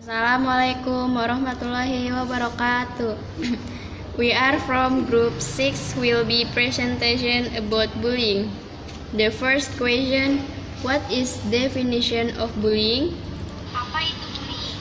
Assalamualaikum warahmatullahi wabarakatuh. We are from group 6 will be presentation about bullying. The first question, what is definition of bullying? Apa itu bullying?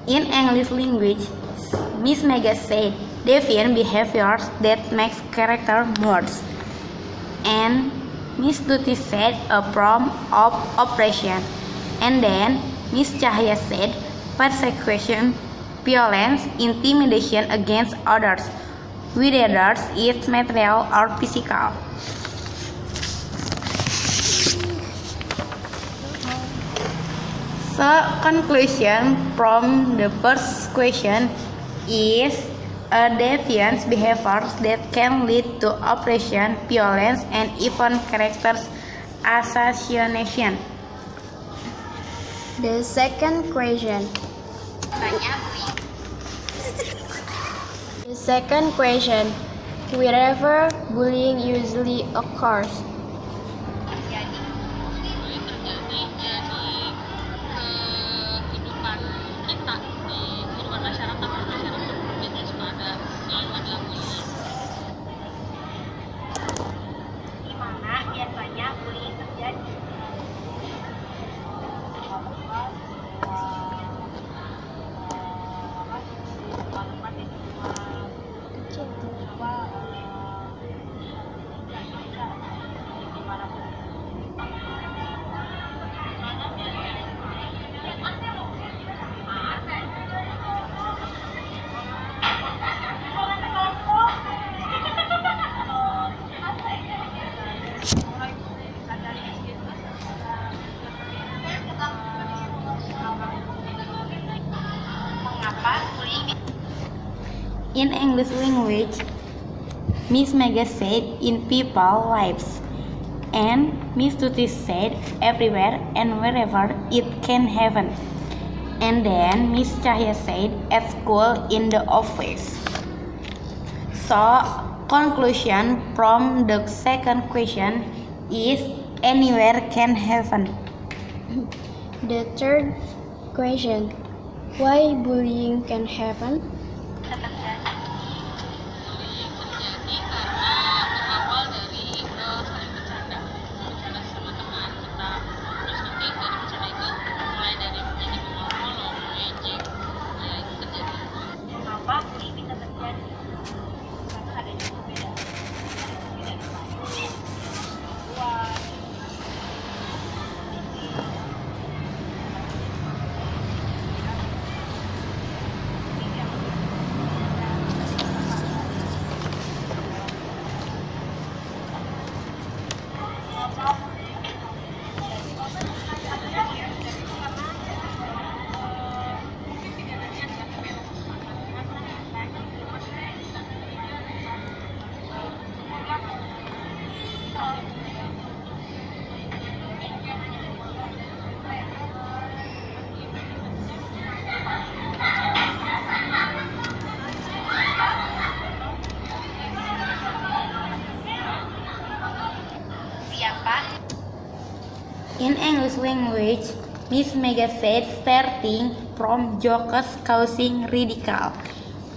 In English language, Miss Mega said deviant behaviors that makes character worse. And Miss Tuti said a form of oppression. And then Miss Cahaya said persecution, violence, intimidation against others, whether it's material or physical. So, conclusion from the first question is a deviant behavior that can lead to oppression, violence, and even character assassination. The second question. The second question, wherever bullying usually occurs. In English language, Miss Mega said in people lives, and Miss Tuti said everywhere and wherever it can happen. And then Miss Cahaya said at school, in the office. So, conclusion from the second question is anywhere can happen. The third question, why bullying can happen? In English language, Miss Mega said starting from jokes causing ridicule,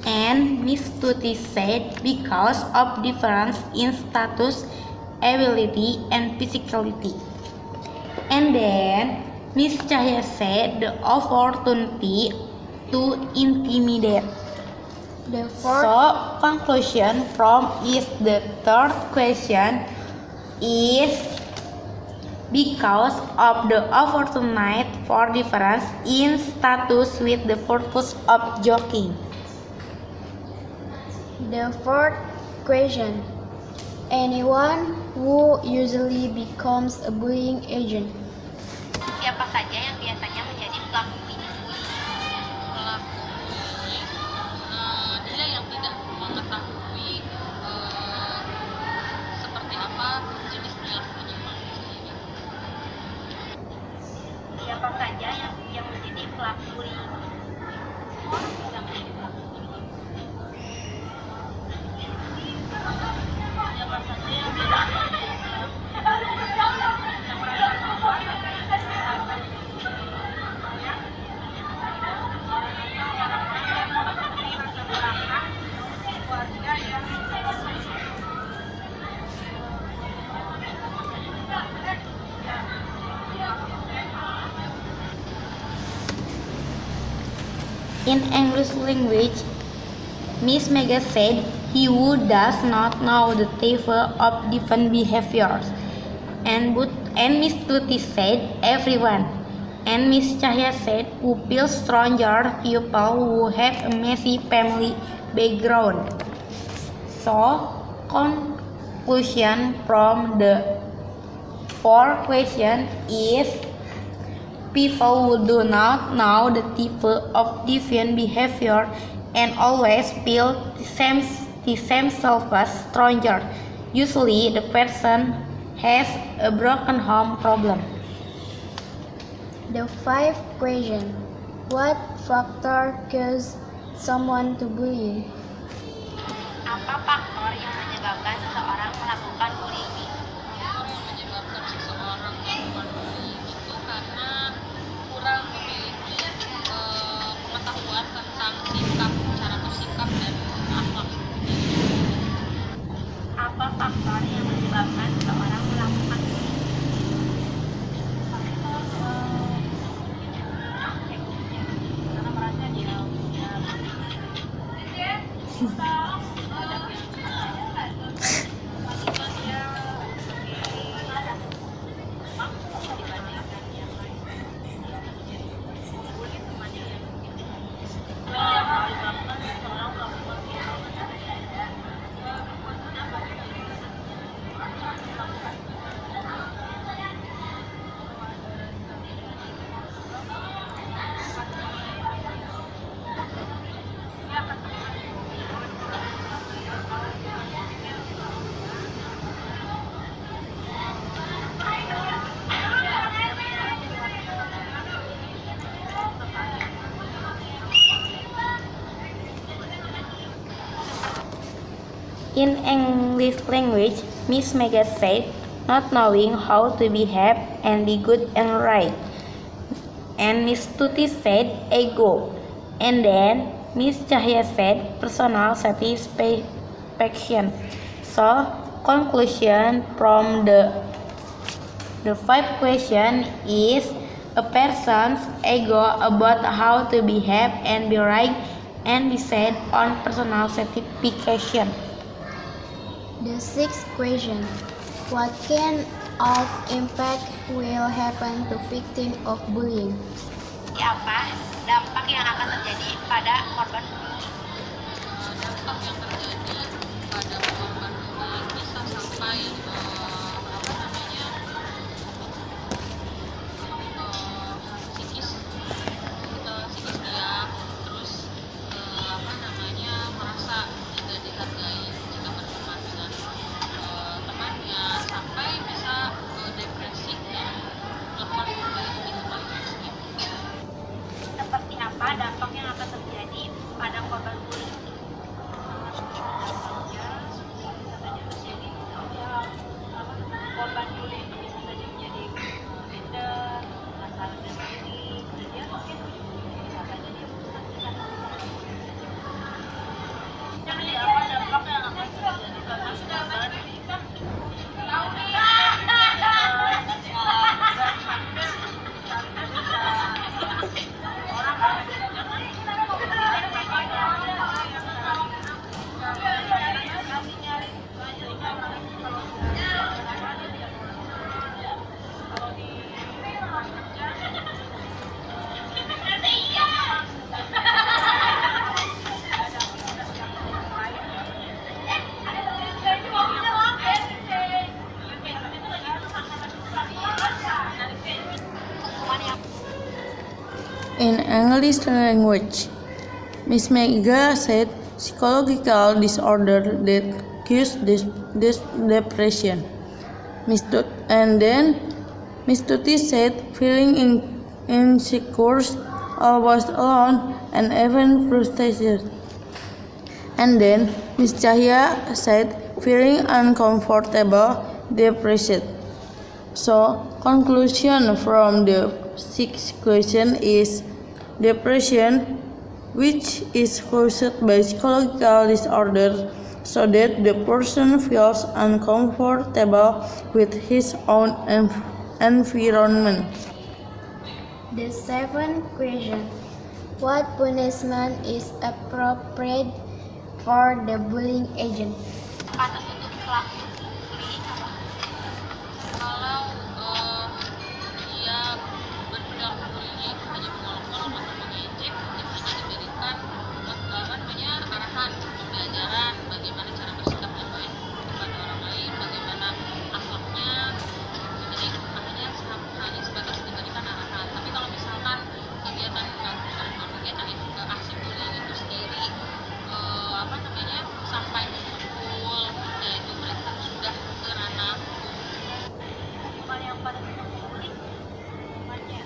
and Miss Tuti said because of difference in status, ability, and physicality. And then Miss Cahaya said the opportunity to intimidate. The fourth So, conclusion from is the third question is because of the opportunity for difference in status with the purpose of joking. The fourth question. Anyone who usually becomes a bullying agent. Siapa saja yang biasanya menjadi pelaku ini? Pelaku bullying, dia yang tidak mengetahui seperti apa jenis perilakunya manusia ini. Siapa saja yang menjadi pelaku bullying? Orang bisa menjadi pelaku bullying. Siapa saja yang In English language, Miss Mega said he who does not know the type of different behaviors. And Miss Tuti said everyone. And Miss Cahya said who feels stronger people who have a messy family background. So, conclusion from the fourth question is people who do not know the type of different behavior and always feel the same self as stronger. Usually the person has a broken home problem. The fifth question. What factor causes someone to bully? apa faktor yang menyebabkan seseorang melakukan bullying? Faktor yang menyebabkan seseorang melakukan bullying itu karena kurang memiliki pengetahuan tentang sikap, cara bersikap dan akhlak. Apa faktor yang menyebabkan seseorang melakukan bullying? Karena merasa dia In English language, Miss Mega said, not knowing how to behave and be good and right. And Miss Tuti said, ego. And then Miss Cahya said, personal satisfaction. So, conclusion from the fifth question is a person's ego about how to behave and be right and decide on personal satisfaction. The sixth question. What kind of impact will happen to victim of bullying? apa dampak yang akan terjadi pada korban bullying? Dampak yang terjadi pada korban bullying bisa sampai psikis dia, terus merasa tidak dihargai jika berteman dengan temannya, sampai bisa depresi dan melakukan kembali. Seperti apa dampak yang akan terjadi pada English language. Miss Mega said psychological disorder that cause this depression. And then Miss Tuti said feeling insecure, always alone, and even frustrated. And then Miss Cahya said feeling uncomfortable, depressed. So conclusion from the sixth question is depression, which is caused by psychological disorder, so that the person feels uncomfortable with his own environment. The seventh question. What punishment is appropriate for the bullying agent? Atas untuk pelaku bullying apa? Kalau dia berperilaku bullying, hanya mengolok-olok atau mengejek, biasanya diberikan arahan, pembelajaran bagaimana cara bersikap yang baik kepada orang lain, bagaimana akhlaknya. Jadi hanya sebatas diberikan arahan. Tapi kalau misalkan kegiatan kegiatan itu ke aksi bullying itu sendiri sampai memukul, ya itu mereka sudah ke ranah Hukuman yang paling bullying hukumannya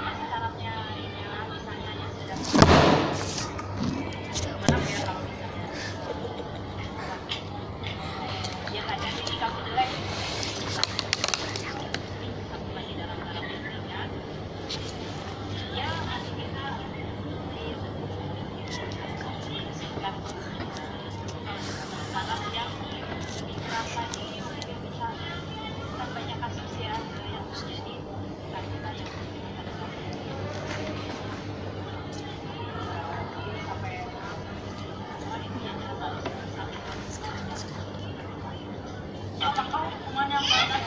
masih tarafnya ini ya, misalnya yang sudah mana ya kalau misalnya dia nggak jadi kamu jelek kamu lagi dalam bullyingnya ya masih bisa disikap taraf yang lebih keras lagi mungkin bisa kan banyak kasus ya yang terjadi karena yang pada sampai intinya jelas apakah hukuman yang panas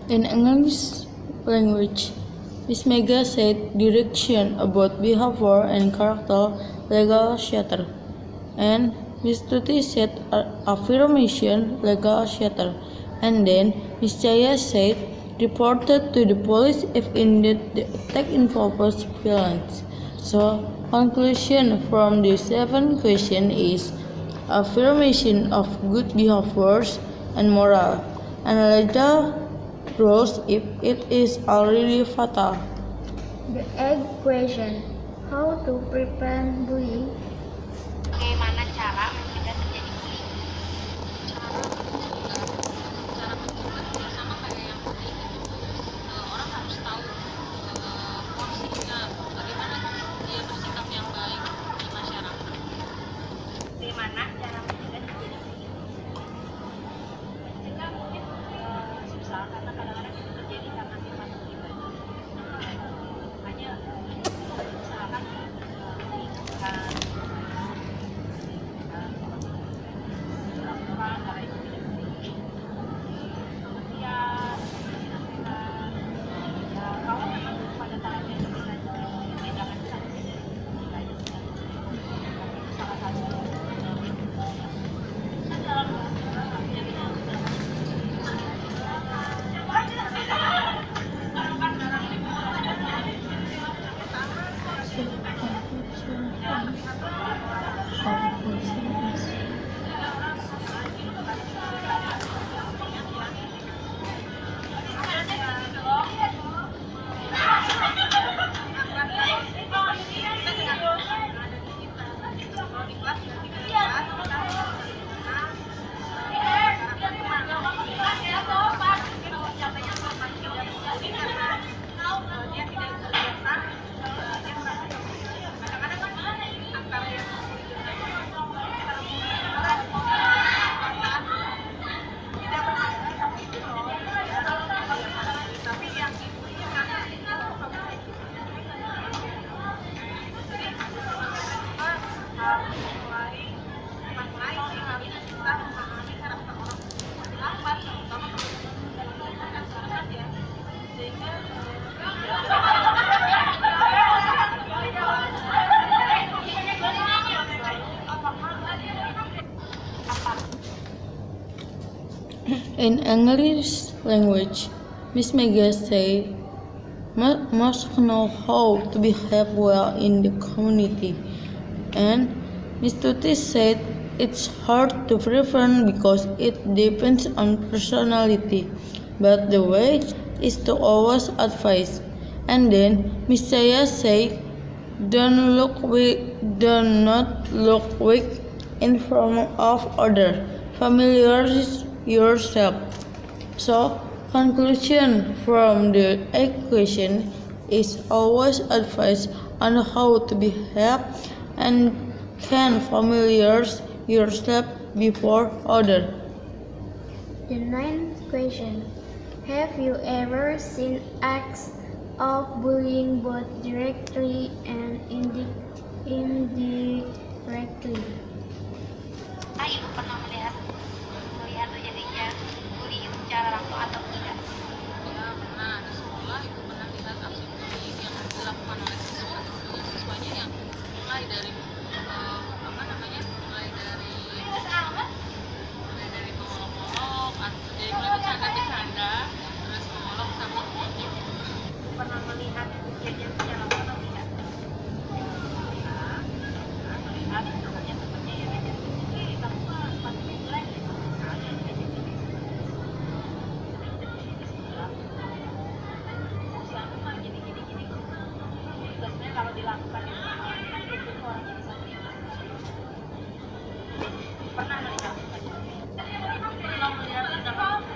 In English language, Miss Mega said direction about behavior and character legal shelter, and Miss Tuti said affirmation legal shelter, and then Miss Jaya said reported to the police if indeed the attack involves violence. So conclusion from the seventh question is affirmation of good behaviors and moral, and legal rules if it is already fatal. The eighth question. How to prevent bullying? bagaimana cara mencegah terjadi bullying cara mencegah ya sama kayak yang tadi gitu. Orang harus tahu porsinya, bagaimana dia bersikap yang baik di masyarakat. bagaimana cara mencegah terjadi bullying mencegah mungkin susah karena kadang-kadang itu terjadi karena sifat pribadi hanya usahakan mengingatkan laporan kalau itu tidak penting kemudian dinasehat ya kalau memang pada tarafnya itu bisa dibedakan sanksi dari jika itu sudah tapi itu salah satu kan dalam artinya kita harus mulai sih harus kita memahami karakter orang masih lambat, terutama teman-teman dan masyarakat ya, sehingga In English language, Miss Mega said, must know how to behave well in the community. And Miss Tuti said, it's hard to prevent because it depends on personality, but the way is to always advise. And then Miss Saya said, do not look weak in front of others. Familiarize yourself. So, conclusion from the equation is always advice on how to behave and can familiarize yourself before others. The ninth question. Have you ever seen acts of bullying both directly and indirectly? Ayo, pernah melihat terjadinya bullying secara langsung atau tidak? Ya pernah di sekolah itu pernah lihat aksi bullying yang dilakukan oleh siswanya yang mulai dari mulai dari mengolok-olok atau dari mulai bercanda-bercanda terus mengolok sampai bullying. pernah melihat kejadian secara langsung atau tidak? Melihat contohnya seperti yang ada di sini, kamu pas mulai ada di sini. Usiamu mah gini. Biasanya kalau dilakukan itu kan itu orang yang sakit. Pernah melihat? Kalau melihat dalam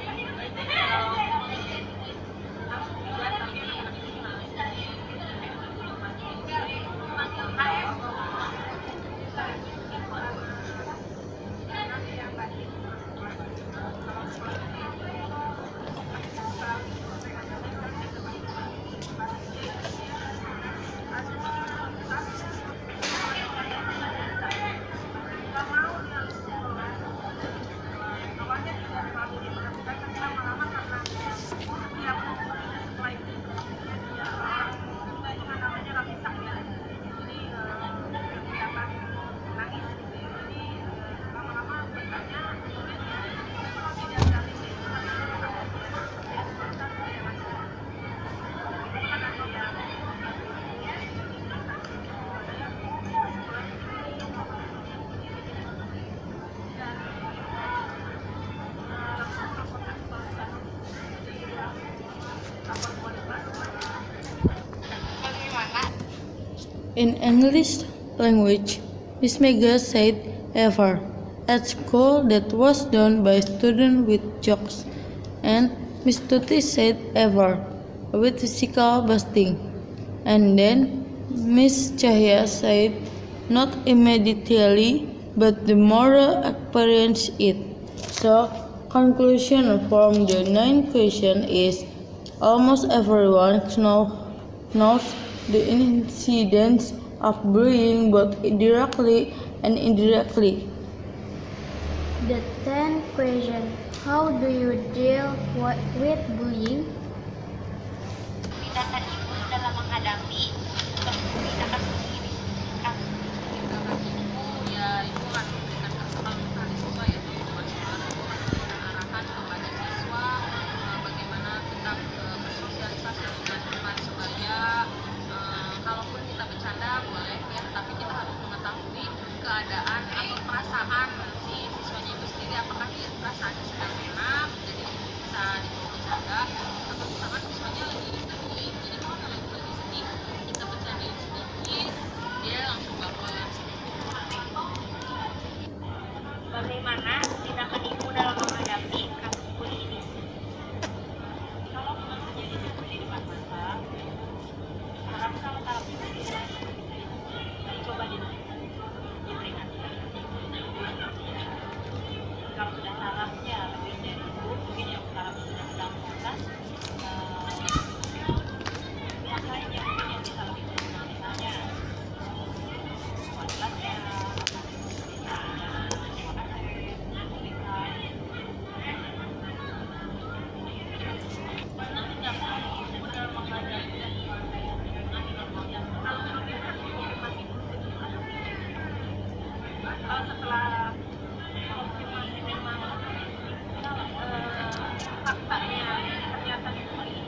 In English language, Miss Mega said ever, at school that was done by students with jokes, and Miss Tuti said ever, with physical busting, and then Miss Cahya said not immediately, but the moral experience it. So, conclusion from the ninth question is almost everyone knows the incidents of bullying both directly and indirectly. The 10th question. How do you deal with bullying? Tindakan ibu dalam menghadapi tindakan bullying ini. Tindakan ibu ya ibu kan memberikan kepada siswa ya dengan arahan kepada siswa bagaimana kita bersosialisasi dengan teman sebaya. Kalaupun kita bercanda boleh ya, tapi kita harus mengetahui keadaan atau perasaan si siswanya itu sendiri, apakah dia perasaannya sedang enak jadi bisa dibawa bercanda atau misalkan siswanya lagi bullying, jadi setelah konfirmasi memang faktanya ternyata dibully,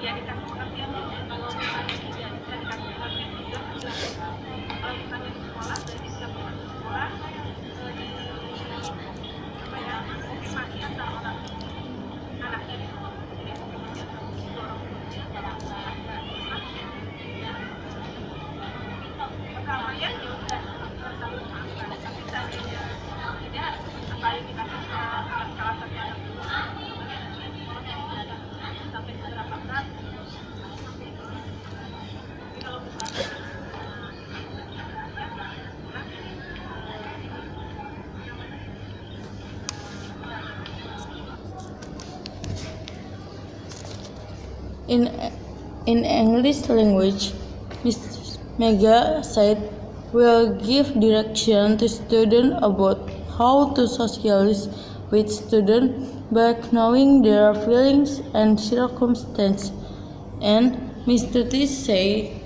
ya dikasih pengertian dulu. Kalau misalnya tidak bisa dikasih pengertian juga silakan. Kalau misalnya di sekolah berarti silakan di sekolah di apa ya, konfirmasi antara orang anaknya di sekolah. Jadi konfirmasi antara orang tuanya antara anak dan anak. Keramaian ya udah selalu maafkan. Tapi seandainya tidak, sekali dikasih salah satu anak dulu, sampai beberapa saat. Tapi kalau misalnya In English language, Miss Mega said, "We'll give direction to students about how to socialize with students by knowing their feelings and circumstances." And Miss Tuti say,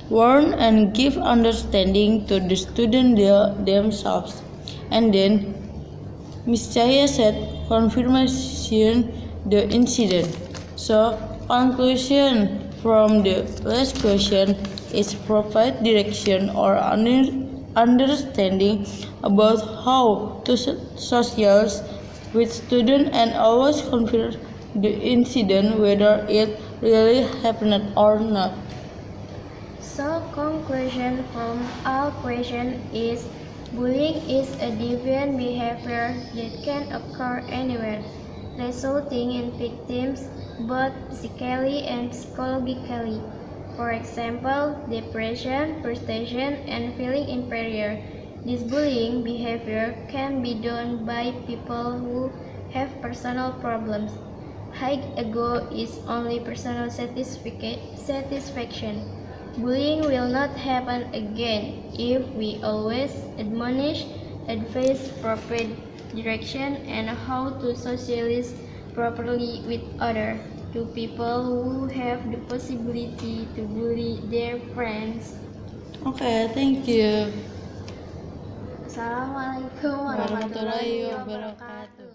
"Warn and give understanding to the students themselves." And then Miss Chaya said, "Confirmation the incident." So, conclusion from the last question is provide direction or understanding about how to socialize with students and always confirm the incident whether it really happened or not. So conclusion from all question is bullying is a deviant behavior that can occur anywhere, resulting in victims both physically and psychologically. For example, depression, frustration, and feeling inferior. This bullying behavior can be done by people who have personal problems. High ego is only personal satisfaction. Bullying will not happen again if we always admonish, advise proper direction, and how to socialize properly with others. To people who have the possibility to bully their friends. Okay, thank you. Assalamualaikum warahmatullahi Warahmatullahi wabarakatuh. wabarakatuh.